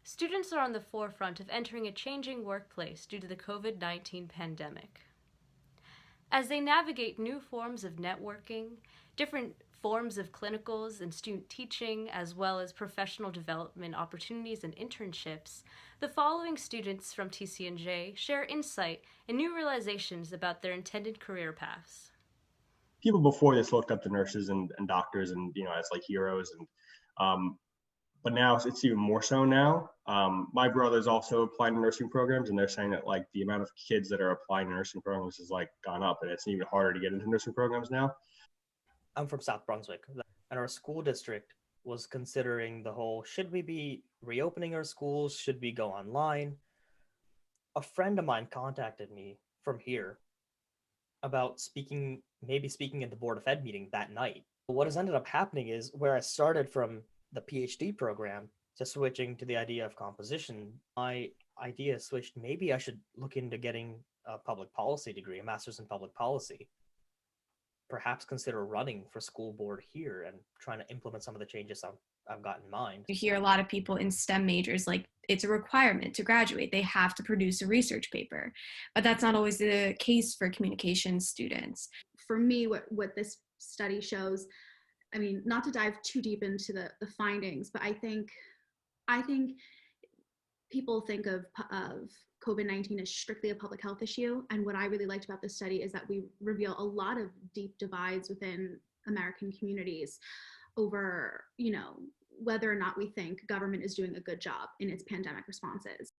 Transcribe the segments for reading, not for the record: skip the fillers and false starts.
Students are on the forefront of entering a changing workplace due to the COVID-19 pandemic. As they navigate new forms of networking, different forms of clinicals and student teaching, as well as professional development opportunities and internships, the following students from TCNJ share insight and new realizations about their intended career paths. People before this looked up to nurses and doctors and as like heroes and but now it's even more so now. My brother's also applying to nursing programs, and they're saying that like the amount of kids that are applying to nursing programs has like gone up, and it's even harder to get into nursing programs now. I'm from South Brunswick, and our school district was considering the whole, should we be reopening our schools? Should we go online? A friend of mine contacted me from here about maybe speaking at the Board of Ed meeting that night. What has ended up happening is where I started from the PhD program to switching to the idea of composition, my idea switched. Maybe I should look into getting a public policy degree, a master's in public policy. Perhaps consider running for school board here and trying to implement some of the changes I've got in mind. You hear a lot of people in STEM majors like it's a requirement to graduate. They have to produce a research paper, but that's not always the case for communications students. For me, what this study shows, I mean, not to dive too deep into the findings, but I think people think of COVID-19 as strictly a public health issue. And what I really liked about this study is that we reveal a lot of deep divides within American communities over, whether or not we think government is doing a good job in its pandemic responses.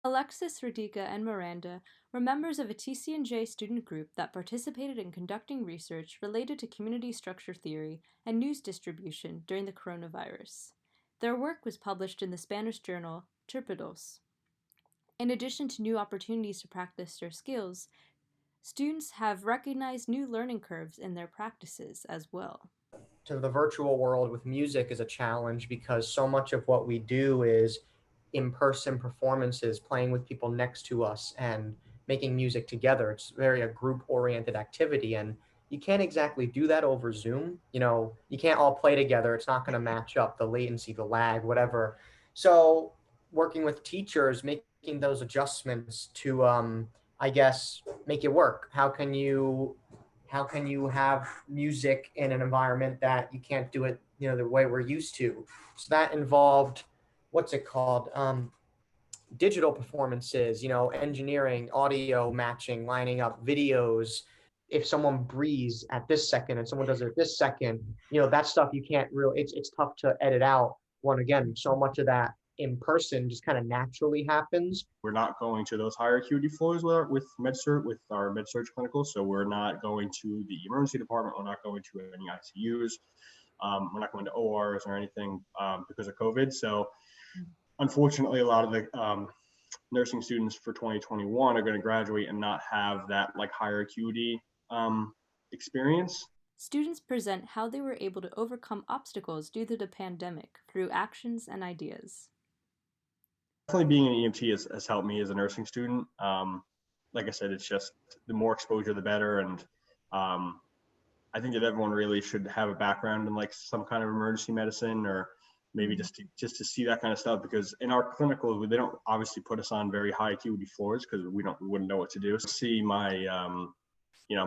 Alexis, Radhika, and Miranda were members of a TCNJ student group that participated in conducting research related to community structure theory and news distribution during the coronavirus. Their work was published in the Spanish journal Turpidos. In addition to new opportunities to practice their skills, students have recognized new learning curves in their practices as well. To the virtual world with music is a challenge because so much of what we do is in-person performances, playing with people next to us and making music together. It's very a group-oriented activity, and you can't exactly do that over Zoom. You can't all play together. It's not going to match up, the latency, the lag, whatever. So working with teachers, making those adjustments to, I guess, make it work. How can you have music in an environment that you can't do it, the way we're used to? So that involved, what's it called? Digital performances, engineering, audio matching, lining up videos. If someone breathes at this second and someone does it at this second, that stuff you can't really, it's tough to edit out. Again, so much of that in person just kind of naturally happens. We're not going to those higher acuity floors with our med-surg clinicals. So we're not going to the emergency department. We're not going to any ICUs. We're not going to ORs or anything because of COVID. So unfortunately, a lot of the nursing students for 2021 are going to graduate and not have that like higher acuity experience. Students present how they were able to overcome obstacles due to the pandemic through actions and ideas. Definitely being an EMT has helped me as a nursing student. Like I said, it's just the more exposure, the better. And I think that everyone really should have a background in like some kind of emergency medicine, or maybe just to see that kind of stuff, because in our clinicals, they don't obviously put us on very high acuity floors because we wouldn't know what to do. See my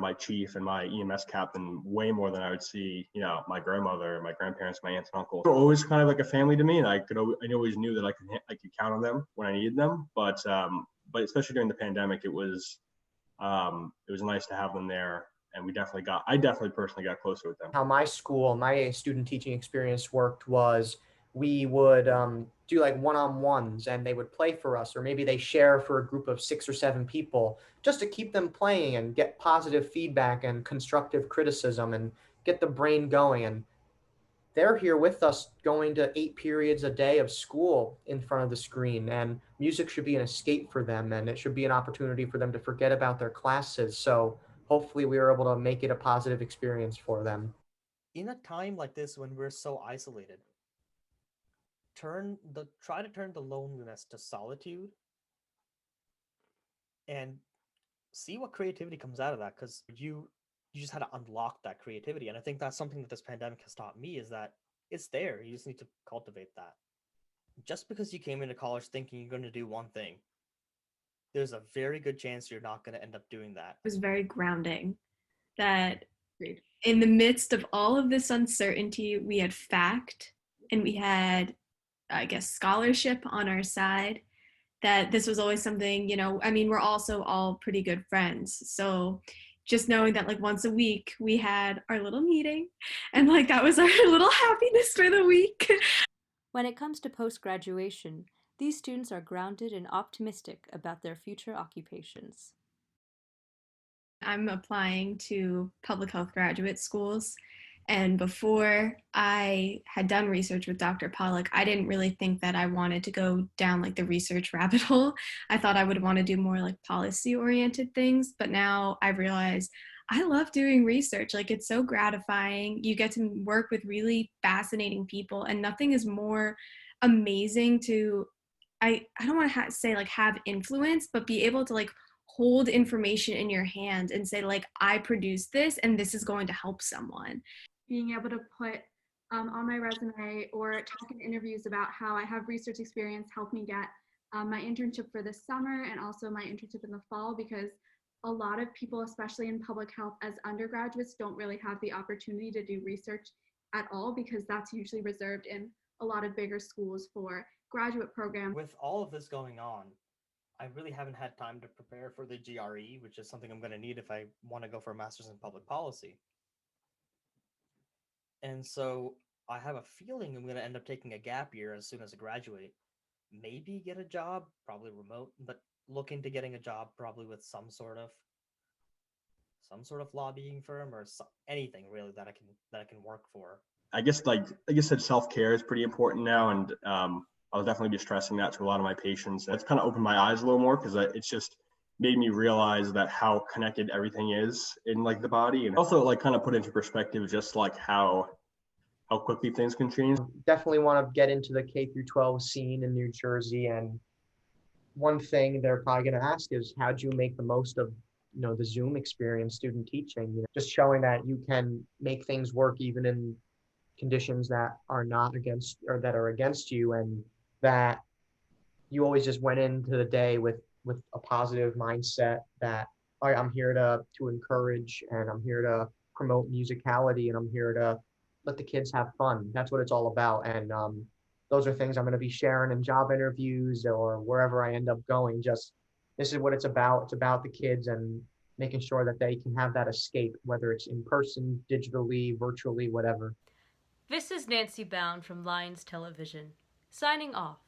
my chief and my EMS captain way more than I would see, my grandmother, my grandparents, my aunts and uncles. They were always kind of like a family to me, and I always knew that I could count on them when I needed them. But especially during the pandemic, it was nice to have them there, and I definitely personally got closer with them. How my student teaching experience worked was we would do like one-on-ones, and they would play for us, or maybe they share for a group of 6 or 7 people just to keep them playing and get positive feedback and constructive criticism and get the brain going. And they're here with us going to 8 periods a day of school in front of the screen, and music should be an escape for them, and it should be an opportunity for them to forget about their classes. So hopefully we were able to make it a positive experience for them. In a time like this when we're so isolated, try to turn the loneliness to solitude and see what creativity comes out of that, because you just had to unlock that creativity. And I think that's something that this pandemic has taught me, is that it's there. You just need to cultivate that. just because you came into college thinking you're going to do one thing, there's a very good chance you're not going to end up doing that. It was very grounding that Agreed. in the midst of all of this uncertainty, we had fact and we had, I guess, scholarship on our side. That this was always something, I mean, we're also all pretty good friends. So just knowing that like once a week we had our little meeting and like that was our little happiness for the week. When it comes to post-graduation, these students are grounded and optimistic about their future occupations. I'm applying to public health graduate schools. And before I had done research with Dr. Pollack, I didn't really think that I wanted to go down like the research rabbit hole. I thought I would want to do more like policy oriented things. But now I realize I love doing research. Like it's so gratifying. You get to work with really fascinating people, and nothing is more amazing to, I don't want to say like have influence, but be able to like hold information in your hand and say like, I produced this and this is going to help someone. Being able to put on my resume or talk in interviews about how I have research experience helped me get my internship for this summer and also my internship in the fall, because a lot of people, especially in public health as undergraduates, don't really have the opportunity to do research at all, because that's usually reserved in a lot of bigger schools for graduate programs. With all of this going on, I really haven't had time to prepare for the GRE, which is something I'm going to need if I want to go for a master's in public policy. And so I have a feeling I'm going to end up taking a gap year as soon as I graduate. Maybe get a job, probably remote, but look into getting a job probably with some sort of lobbying firm or anything really that I can work for. I guess like you said, self-care is pretty important now, and I'll definitely be stressing that to a lot of my patients. It's kind of opened my eyes a little more, because it's just made me realize that how connected everything is in like the body, and also like kind of put into perspective just like how quickly things can change. Definitely want to get into the K through 12 scene in New Jersey, and one thing they're probably going to ask is, how do you make the most of the Zoom experience, student teaching? Just showing that you can make things work even in conditions that are not against, or that are against you, and that you always just went into the day with a positive mindset that, all right, I'm here to encourage, and I'm here to promote musicality, and I'm here to let the kids have fun. That's what it's all about. And those are things I'm going to be sharing in job interviews or wherever I end up going. Just, this is what it's about. It's about the kids and making sure that they can have that escape, whether it's in person, digitally, virtually, whatever. This is Nancy Bowne from Lions Television, signing off.